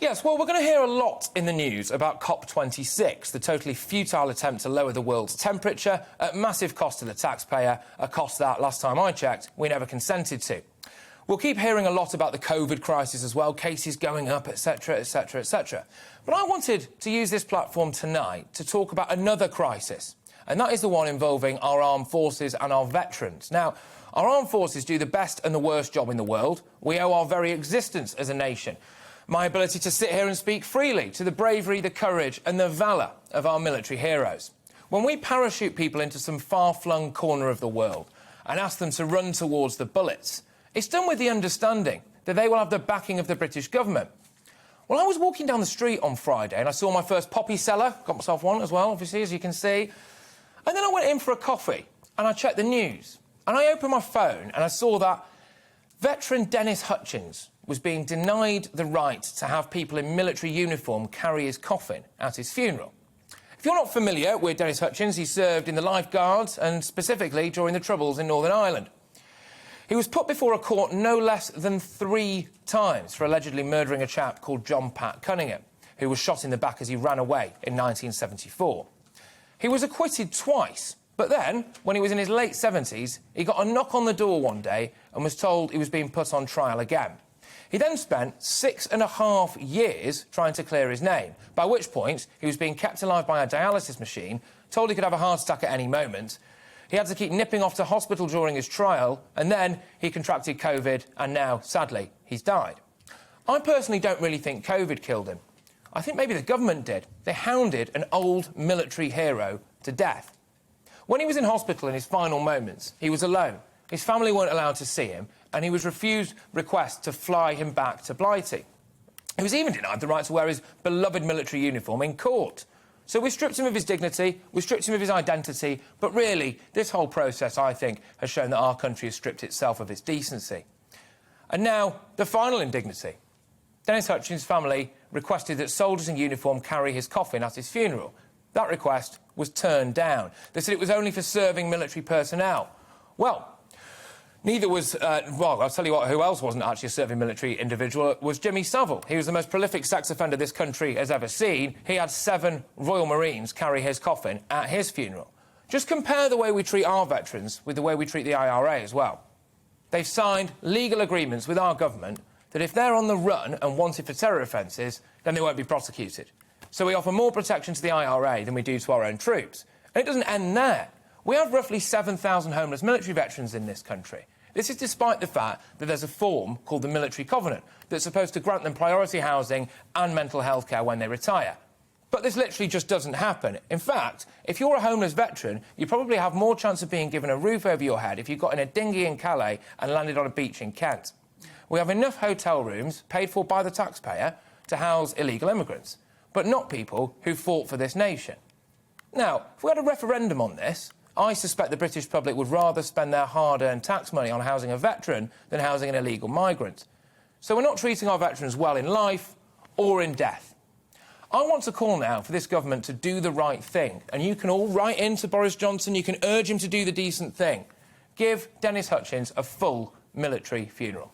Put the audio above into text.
Yes, well, we're going to hear a lot in the news about COP26, the totally futile attempt to lower the world's temperature at massive cost to the taxpayer, a cost that, last time I checked, we never consented to. We'll keep hearing a lot about the COVID crisis as well, cases going up, etc, etc, etc. But I wanted to use this platform tonight to talk about another crisis, and that is the one involving our armed forces and our veterans. Now, our armed forces do the best and the worst job in the world. We owe our very existence as a nation. My ability to sit here and speak freely to the bravery, the courage and the valour of our military heroes. When we parachute people into some far-flung corner of the world and ask them to run towards the bullets, it's done with the understanding that they will have the backing of the British government. Well, I was walking down the street on Friday and I saw my first poppy seller, got myself one as well, obviously, as you can see, and then I went in for a coffee and I checked the news and I opened my phone and I saw that veteran Dennis Hutchings was being denied the right to have people in military uniform carry his coffin at his funeral. If you're not familiar with Dennis Hutchings, he served in the Life Guards and specifically during the Troubles in Northern Ireland. He was put before a court no less than 3 times for allegedly murdering a chap called John Pat Cunningham, who was shot in the back as he ran away in 1974. He was acquitted twice, but then, when he was in his late 70s, he got a knock on the door one day and was told he was being put on trial again. He then spent 6.5 years trying to clear his name, by which point he was being kept alive by a dialysis machine, told he could have a heart attack at any moment. He had to keep nipping off to hospital during his trial, and then he contracted COVID, and now, sadly, he's died. I personally don't really think COVID killed him. I think maybe the government did. They hounded an old military hero to death. When he was in hospital in his final moments, he was alone. His family weren't allowed to see him, and he was refused requests to fly him back to Blighty. He was even denied the right to wear his beloved military uniform in court. So we stripped him of his dignity, we stripped him of his identity, but really, this whole process, I think, has shown that our country has stripped itself of its decency. And now, the final indignity. Dennis Hutchings' family requested that soldiers in uniform carry his coffin at his funeral. That request was turned down. They said it was only for serving military personnel. Well, neither was, well, I'll tell you what, who else wasn't actually a serving military individual was Jimmy Savile. He was the most prolific sex offender this country has ever seen. He had 7 Royal Marines carry his coffin at his funeral. Just compare the way we treat our veterans with the way we treat the IRA as well. They've signed legal agreements with our government that if they're on the run and wanted for terror offences, then they won't be prosecuted. So we offer more protection to the IRA than we do to our own troops. And it doesn't end there. We have roughly 7,000 homeless military veterans in this country. This is despite the fact that there's a form called the Military Covenant that's supposed to grant them priority housing and mental health care when they retire. But this literally just doesn't happen. In fact, if you're a homeless veteran, you probably have more chance of being given a roof over your head if you got in a dinghy in Calais and landed on a beach in Kent. We have enough hotel rooms, paid for by the taxpayer, to house illegal immigrants, but not people who fought for this nation. Now, if we had a referendum on this, I suspect the British public would rather spend their hard-earned tax money on housing a veteran than housing an illegal migrant. So we're not treating our veterans well in life or in death. I want to call now for this government to do the right thing, and you can all write in to Boris Johnson, you can urge him to do the decent thing. Give Dennis Hutchings a full military funeral.